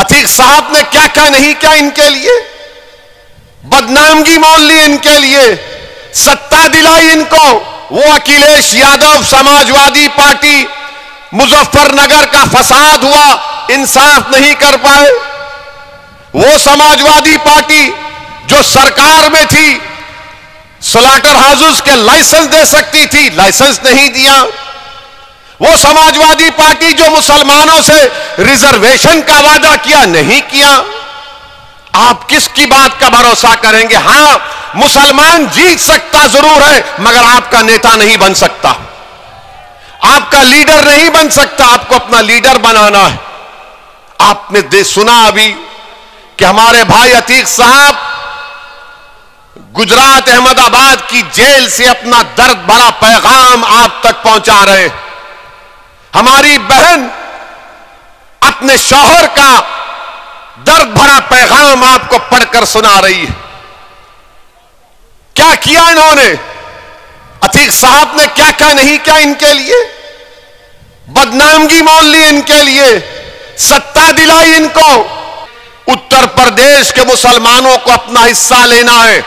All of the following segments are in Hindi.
अतीक साहब ने क्या क्या नहीं किया इनके लिए, बदनामगी मोल ली इनके लिए, सत्ता दिलाई इनको। वो अखिलेश यादव समाजवादी पार्टी मुजफ्फरनगर का फसाद हुआ, इंसाफ नहीं कर पाए। वो समाजवादी पार्टी जो सरकार में थी, स्लॉटर हाउसेस के लाइसेंस दे सकती थी, लाइसेंस नहीं दिया। वो समाजवादी पार्टी जो मुसलमानों से रिजर्वेशन का वादा किया, नहीं किया। आप किसकी बात का भरोसा करेंगे? हां, मुसलमान जीत सकता जरूर है, मगर आपका नेता नहीं बन सकता, आपका लीडर नहीं बन सकता। आपको अपना लीडर बनाना है। आपने सुना अभी कि हमारे भाई अतीक साहब गुजरात अहमदाबाद की जेल से अपना दर्द भरा पैगाम आप तक पहुंचा रहे हैं। हमारी बहन अपने शौहर का दर्द भरा पैगाम आपको पढ़कर सुना रही है। क्या किया इन्होंने? अतीक साहब ने क्या क्या नहीं किया इनके लिए, बदनामगी मोल ली इनके लिए, सत्ता दिलाई इनको। उत्तर प्रदेश के मुसलमानों को अपना हिस्सा लेना है,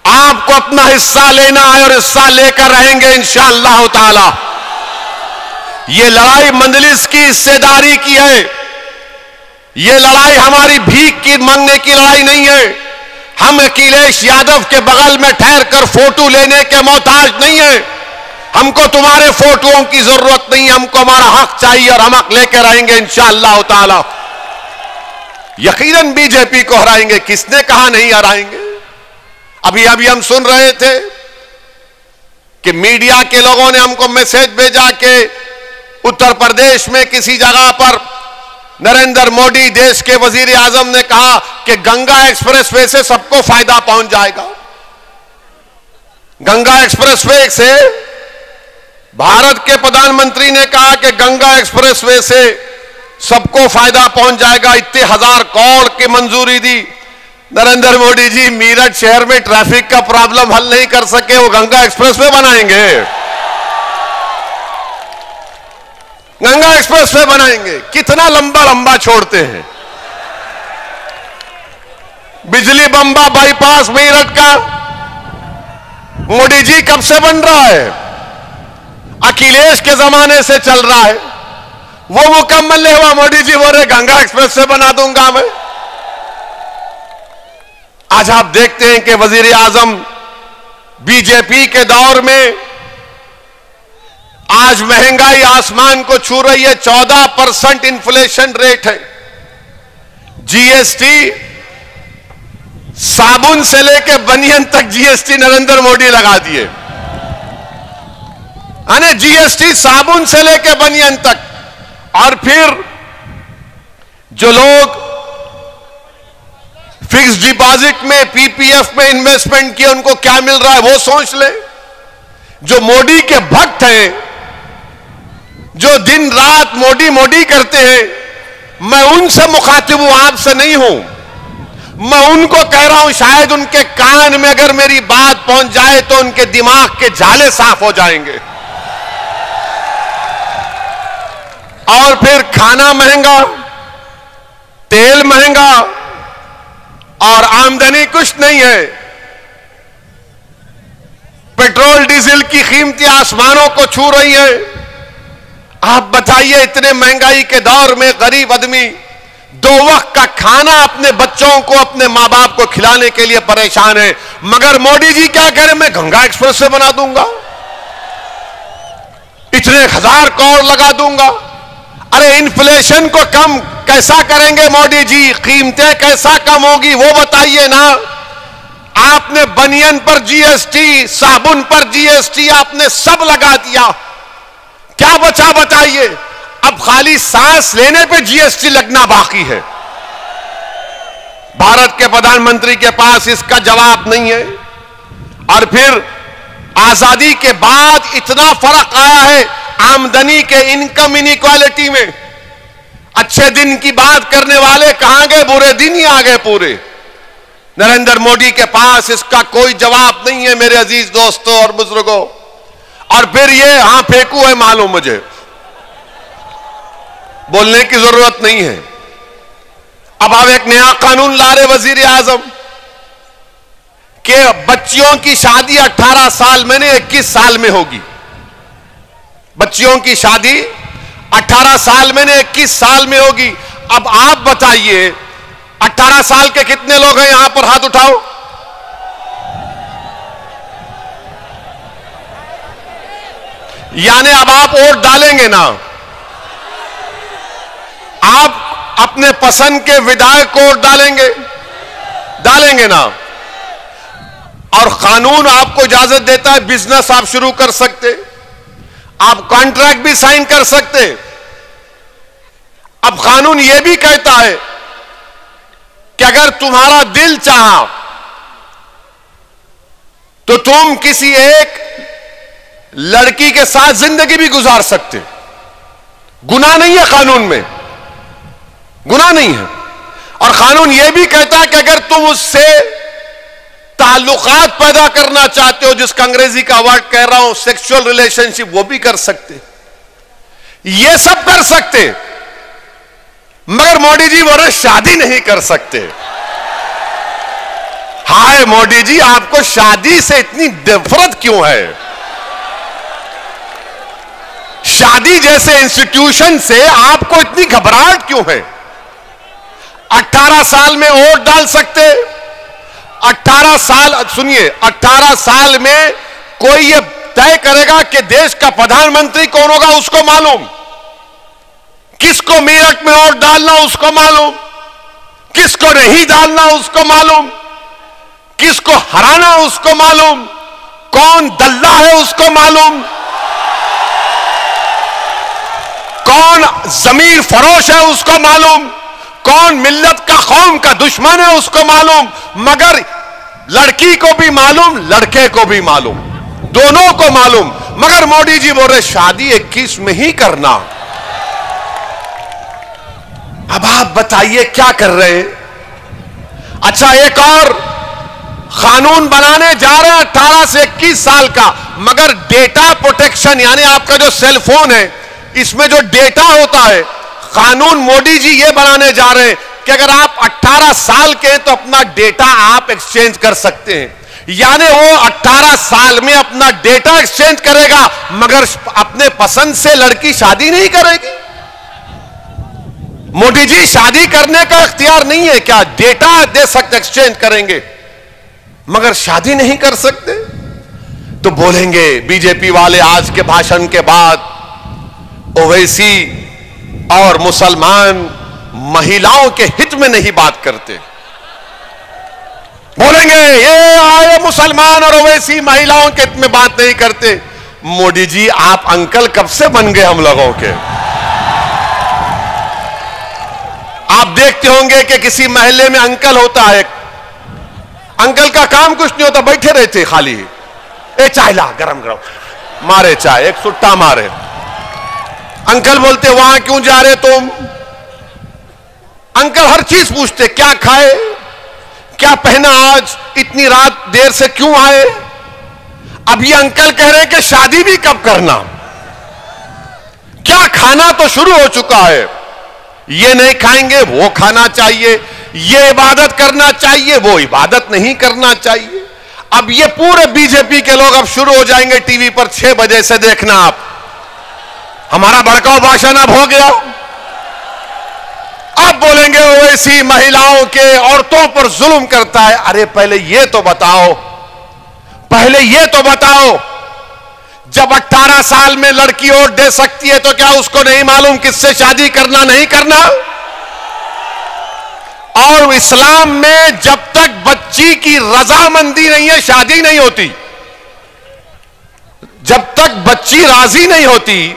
आपको अपना हिस्सा लेना है और हिस्सा लेकर रहेंगे इंशाअल्लाह ताला। ये लड़ाई मंजलिस की हिस्सेदारी की है, ये लड़ाई हमारी भीख की मांगने की लड़ाई नहीं है। हम अखिलेश यादव के बगल में ठहर कर फोटो लेने के मोहताज नहीं है। हमको तुम्हारे फोटोओं की जरूरत नहीं, हमको हमारा हक चाहिए और हम हक लेकर रहेंगे इंशाअल्लाह ताला। यकीनन बीजेपी को हराएंगे, किसने कहा नहीं हराएंगे? अभी हम सुन रहे थे कि मीडिया के लोगों ने हमको मैसेज भेजा कि उत्तर प्रदेश में किसी जगह पर नरेंद्र मोदी देश के वजीर आजम ने कहा कि गंगा एक्सप्रेसवे से सबको फायदा पहुंच जाएगा। गंगा एक्सप्रेसवे से भारत के प्रधानमंत्री ने कहा कि गंगा एक्सप्रेसवे से सबको फायदा पहुंच जाएगा, इतने 1000 करोड़ की मंजूरी दी। नरेंद्र मोदी जी मीरठ शहर में ट्रैफिक का प्रॉब्लम हल नहीं कर सके, वो गंगा एक्सप्रेसवे बनाएंगे, गंगा एक्सप्रेसवे बनाएंगे। कितना लंबा लंबा छोड़ते हैं। बिजली बंबा बाईपास मीरठ का मोदी जी कब से बन रहा है? अखिलेश के जमाने से चल रहा है, वो मुकम्मल नहीं हुआ। मोदी जी बोले गंगा एक्सप्रेसवे बना दूंगा मैं। आज आप देखते हैं कि वजीर आजम बीजेपी के दौर में आज महंगाई आसमान को छू रही है। 14% इन्फ्लेशन रेट है। जीएसटी साबुन से लेकर बनियन तक जीएसटी नरेंद्र मोदी लगा दिए। जीएसटी साबुन से लेकर बनियन तक। और फिर जो लोग फिक्स डिपॉजिट में, पीपीएफ में इन्वेस्टमेंट किए, उनको क्या मिल रहा है वो सोच ले। जो मोदी के भक्त हैं, जो दिन रात मोदी मोदी करते हैं, मैं उनसे मुखातिब हूं, आपसे नहीं हूं। मैं उनको कह रहा हूं, शायद उनके कान में अगर मेरी बात पहुंच जाए तो उनके दिमाग के झाले साफ हो जाएंगे। और फिर खाना महंगा, तेल महंगा और आमदनी कुछ नहीं है। पेट्रोल डीजल की कीमतें आसमानों को छू रही हैं। आप बताइए, इतने महंगाई के दौर में गरीब आदमी 2 वक्त का खाना अपने बच्चों को, अपने मां बाप को खिलाने के लिए परेशान है। मगर मोदी जी क्या करें? मैं गंगा एक्सप्रेस से बना दूंगा, इतने 1000 करोड़ लगा दूंगा। अरे इन्फ्लेशन को कम कैसा करेंगे मोदी जी? कीमतें कैसा कम होगी वो बताइए ना। आपने बनियन पर जीएसटी, साबुन पर जीएसटी, आपने सब लगा दिया। क्या बचा बताइए? अब खाली सांस लेने पे जीएसटी लगना बाकी है। भारत के प्रधानमंत्री के पास इसका जवाब नहीं है। और फिर आजादी के बाद इतना फर्क आया है आमदनी के, इनकम इनइक्वालिटी में। अच्छे दिन की बात करने वाले कहां गए? बुरे दिन ही आ गए पूरे। नरेंद्र मोदी के पास इसका कोई जवाब नहीं है मेरे अजीज दोस्तों और बुजुर्गों। और फिर ये हां फेंकू है, मालूम मुझे, बोलने की जरूरत नहीं है। अब आप एक नया कानून ला रहे वजीर आजम कि बच्चियों की शादी 18 साल में नहीं 21 साल में होगी। बच्चियों की शादी 18 साल में नहीं 21 साल में होगी। अब आप बताइए 18 साल के कितने लोग हैं यहां पर, हाथ उठाओ। यानी अब आप वोट डालेंगे ना, आप अपने पसंद के विधायक को वोट डालेंगे ना। और कानून आपको इजाजत देता है बिजनेस आप शुरू कर सकते, आप कॉन्ट्रैक्ट भी साइन कर सकते। अब कानून यह भी कहता है कि अगर तुम्हारा दिल चाहा तो तुम किसी एक लड़की के साथ जिंदगी भी गुजार सकते। गुनाह नहीं है, कानून में गुनाह नहीं है। और कानून यह भी कहता है कि अगर तुम उससे ताल्लुकात पैदा करना चाहते हो, जिसका अंग्रेजी का वर्ड कह रहा हूं सेक्सुअल रिलेशनशिप, वो भी कर सकते। ये सब कर सकते, मगर मोदी जी बोल रहे शादी नहीं कर सकते। हाय मोदी जी, आपको शादी से इतनी नफरत क्यों है? शादी जैसे इंस्टीट्यूशन से आपको इतनी घबराहट क्यों है? 18 साल में वोट डाल सकते। 18 साल, सुनिए, 18 साल में कोई ये तय करेगा कि देश का प्रधानमंत्री कौन होगा, उसको मालूम। किसको मेरठ में वोट डालना उसको मालूम, किसको नहीं डालना उसको मालूम, किसको हराना उसको मालूम, कौन दल्ला है उसको मालूम, कौन जमीर फरोश है उसको मालूम, कौन मिल्लत का कौम का दुश्मन है उसको मालूम। मगर लड़की को भी मालूम, लड़के को भी मालूम, दोनों को मालूम। मगर मोदी जी बोल रहे शादी 21 में ही करना। अब आप बताइए क्या कर रहे हैं? अच्छा, एक और कानून बनाने जा रहे हैं 18 से 21 साल का, मगर डेटा प्रोटेक्शन, यानी आपका जो सेल फोन है इसमें जो डेटा होता है, कानून मोदी जी ये बनाने जा रहे हैं कि अगर आप 18 साल के हैं तो अपना डेटा आप एक्सचेंज कर सकते हैं। यानी वो 18 साल में अपना डेटा एक्सचेंज करेगा, मगर अपने पसंद से लड़की शादी नहीं करेगी। मोदी जी शादी करने का इख्तियार नहीं है क्या? डेटा दे सकते, एक्सचेंज करेंगे, मगर शादी नहीं कर सकते। तो बोलेंगे बीजेपी वाले आज के भाषण के बाद ओवैसी और मुसलमान महिलाओं के हित में नहीं बात करते। बोलेंगे ये आए मुसलमान और ओवैसी महिलाओं के हित में बात नहीं करते। मोदी जी आप अंकल कब से बन गए हम लोगों के? आप देखते होंगे कि किसी महल्ले में अंकल होता है, अंकल का काम कुछ नहीं होता, बैठे रहते खाली, ए चाय ला गरम गरम मारे चाय, एक सुट्टा मारे। अंकल बोलते वहां क्यों जा रहे तुम? अंकल हर चीज पूछते, क्या खाए, क्या पहना आज, इतनी रात देर से क्यों आए? अब ये अंकल कह रहे हैं कि शादी भी कब करना, क्या खाना तो शुरू हो चुका है, ये नहीं खाएंगे वो खाना चाहिए, ये इबादत करना चाहिए वो इबादत नहीं करना चाहिए। अब ये पूरे बीजेपी के लोग अब शुरू हो जाएंगे टीवी पर 6 बजे से देखना आप, हमारा भड़काऊ भाषण अब हो गया। अब बोलेंगे ओवैसी महिलाओं के, औरतों पर जुल्म करता है। अरे पहले ये तो बताओ, पहले ये तो बताओ, जब 18 साल में लड़की वोट दे सकती है तो क्या उसको नहीं मालूम किससे शादी करना नहीं करना? और इस्लाम में जब तक बच्ची की रजामंदी नहीं है शादी नहीं होती, जब तक बच्ची राजी नहीं होती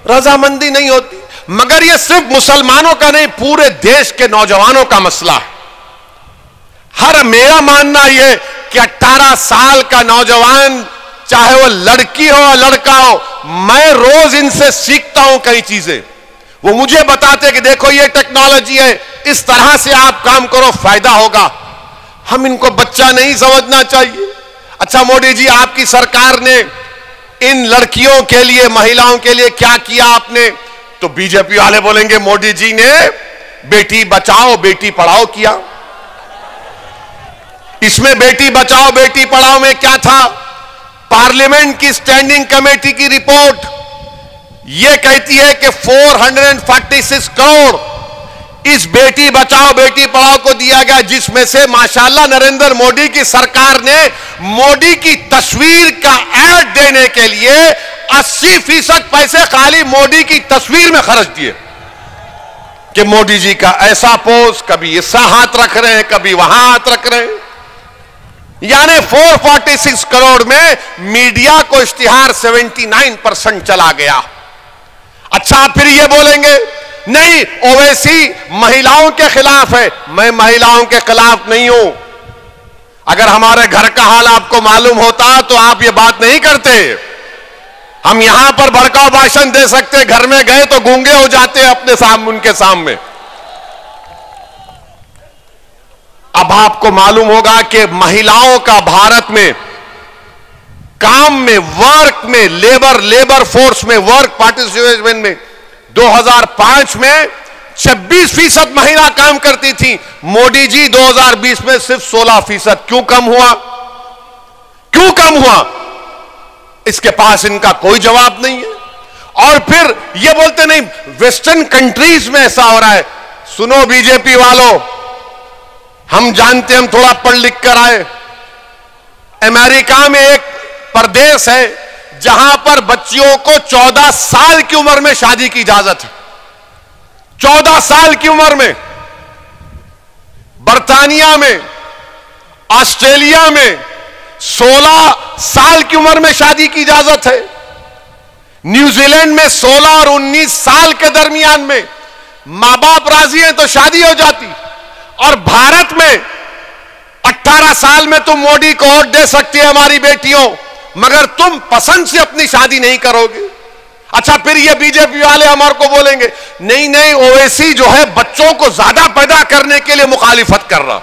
रजामंदी नहीं होती। मगर यह सिर्फ मुसलमानों का नहीं, पूरे देश के नौजवानों का मसला है। हर मेरा मानना यह कि 18 साल का नौजवान, चाहे वो लड़की हो या लड़का हो, मैं रोज इनसे सीखता हूं कई चीजें। वो मुझे बताते कि देखो ये टेक्नोलॉजी है, इस तरह से आप काम करो फायदा होगा। हम इनको बच्चा नहीं समझना चाहिए। अच्छा मोदी जी, आपकी सरकार ने इन लड़कियों के लिए, महिलाओं के लिए क्या किया आपने? तो बीजेपी वाले बोलेंगे मोदी जी ने बेटी बचाओ बेटी पढ़ाओ किया। इसमें बेटी बचाओ बेटी पढ़ाओ में क्या था? पार्लियामेंट की स्टैंडिंग कमेटी की रिपोर्ट यह कहती है कि 446 करोड़ इस बेटी बचाओ बेटी पढ़ाओ को दिया गया, जिसमें से माशाल्लाह नरेंद्र मोदी की सरकार ने मोदी की तस्वीर का ऐड देने के लिए 80% पैसे खाली मोदी की तस्वीर में खर्च दिए कि मोदी जी का ऐसा पोज, कभी ऐसा हाथ रख रहे हैं कभी वहां हाथ रख रहे हैं। यानी 446 करोड़ में मीडिया को इश्तिहार 79% चला गया। अच्छा, फिर ये बोलेंगे नहीं ओवैसी महिलाओं के खिलाफ है। मैं महिलाओं के खिलाफ नहीं हूं। अगर हमारे घर का हाल आपको मालूम होता तो आप ये बात नहीं करते। हम यहां पर भड़काऊ भाषण दे सकते, घर में गए तो गूंगे हो जाते अपने सामने, उनके सामने। अब आपको मालूम होगा कि महिलाओं का भारत में काम में, वर्क में, लेबर फोर्स में, वर्क पार्टिसिपेशन में 2005 में 26% महिला काम करती थी। मोदी जी 2020 में सिर्फ 16%। क्यों कम हुआ? क्यों कम हुआ? इसके पास इनका कोई जवाब नहीं है। और फिर ये बोलते नहीं वेस्टर्न कंट्रीज में ऐसा हो रहा है। सुनो बीजेपी वालों, हम जानते, हम थोड़ा पढ़ लिख कर आए। अमेरिका में एक प्रदेश है जहां पर बच्चियों को 14 साल की उम्र में शादी की इजाजत है। 14 साल की उम्र में। बर्तानिया में, ऑस्ट्रेलिया में 16 साल की उम्र में शादी की इजाजत है। न्यूजीलैंड में 16 और 19 साल के दरमियान में मां बाप राजी हैं तो शादी हो जाती। और भारत में 18 साल में तुम मोदी को वोट दे सकती है हमारी बेटियों, मगर तुम पसंद से अपनी शादी नहीं करोगे। अच्छा, फिर ये बीजेपी वाले हमारे को बोलेंगे नहीं नहीं ओवैसी जो है बच्चों को ज्यादा पैदा करने के लिए मुखालिफत कर रहा।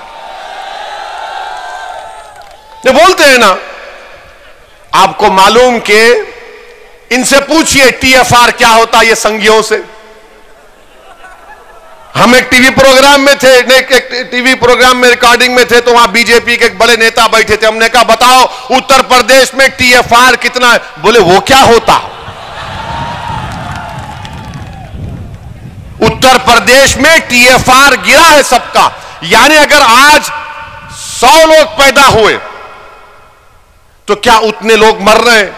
ये बोलते हैं ना। आपको मालूम कि इनसे पूछिए टीएफआर क्या होता है ये संघियों से। हम एक टीवी प्रोग्राम में थे, एक टीवी प्रोग्राम में रिकॉर्डिंग में थे, तो वहां बीजेपी के एक बड़े नेता बैठे थे। हमने कहा बताओ उत्तर प्रदेश में टीएफआर कितना है? बोले वो क्या होता? उत्तर प्रदेश में टीएफआर गिरा है सबका। यानी अगर आज 100 लोग पैदा हुए तो क्या उतने लोग मर रहे हैं?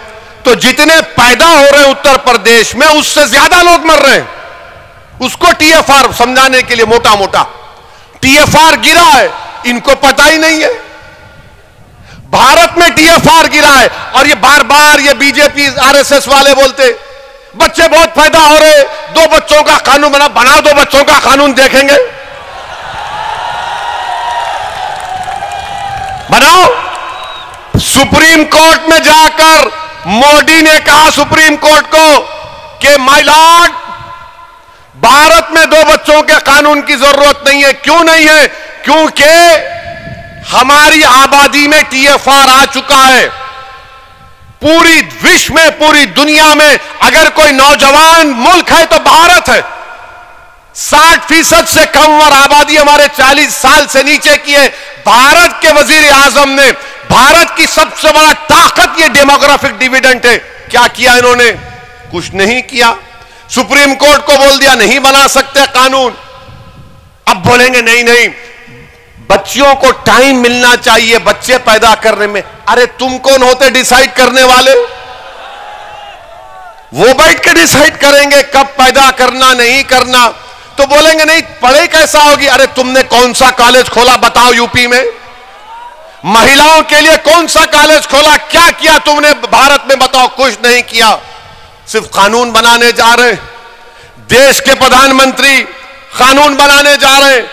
तो जितने पैदा हो रहे हैं उत्तर प्रदेश में उससे ज्यादा लोग मर रहे हैं। उसको टीएफआर समझाने के लिए मोटा मोटा टीएफआर गिरा है, इनको पता ही नहीं है। भारत में टीएफआर गिरा है और ये बार बार ये बीजेपी आरएसएस वाले बोलते बच्चे बहुत पैदा हो रहे, 2 बच्चों का कानून बना 2 बच्चों का कानून देखेंगे। बनाओ। सुप्रीम कोर्ट में जाकर मोदी ने कहा सुप्रीम कोर्ट को कि माय लॉर्ड, भारत में 2 बच्चों के कानून की जरूरत नहीं है। क्यों नहीं है? क्योंकि हमारी आबादी में टीएफआर आ चुका है। पूरी विश्व में, पूरी दुनिया में अगर कोई नौजवान मुल्क है तो भारत है। 60% से कम और आबादी हमारे 40 साल से नीचे की है। भारत के वजीर आजम ने, भारत की सबसे बड़ा ताकत ये डेमोग्राफिक डिविडेंड है। क्या किया इन्होंने? कुछ नहीं किया। सुप्रीम कोर्ट को बोल दिया नहीं बना सकते कानून। अब बोलेंगे नहीं नहीं बच्चियों को टाइम मिलना चाहिए बच्चे पैदा करने में। अरे तुम कौन होते डिसाइड करने वाले? वो बैठ के डिसाइड करेंगे कब पैदा करना नहीं करना। तो बोलेंगे नहीं पढ़ाई कैसा होगी? अरे तुमने कौन सा कॉलेज खोला बताओ यूपी में? महिलाओं के लिए कौन सा कॉलेज खोला? क्या किया तुमने भारत में बताओ? कुछ नहीं किया। सिर्फ कानून बनाने जा रहे हैं। देश के प्रधानमंत्री कानून बनाने जा रहे हैं।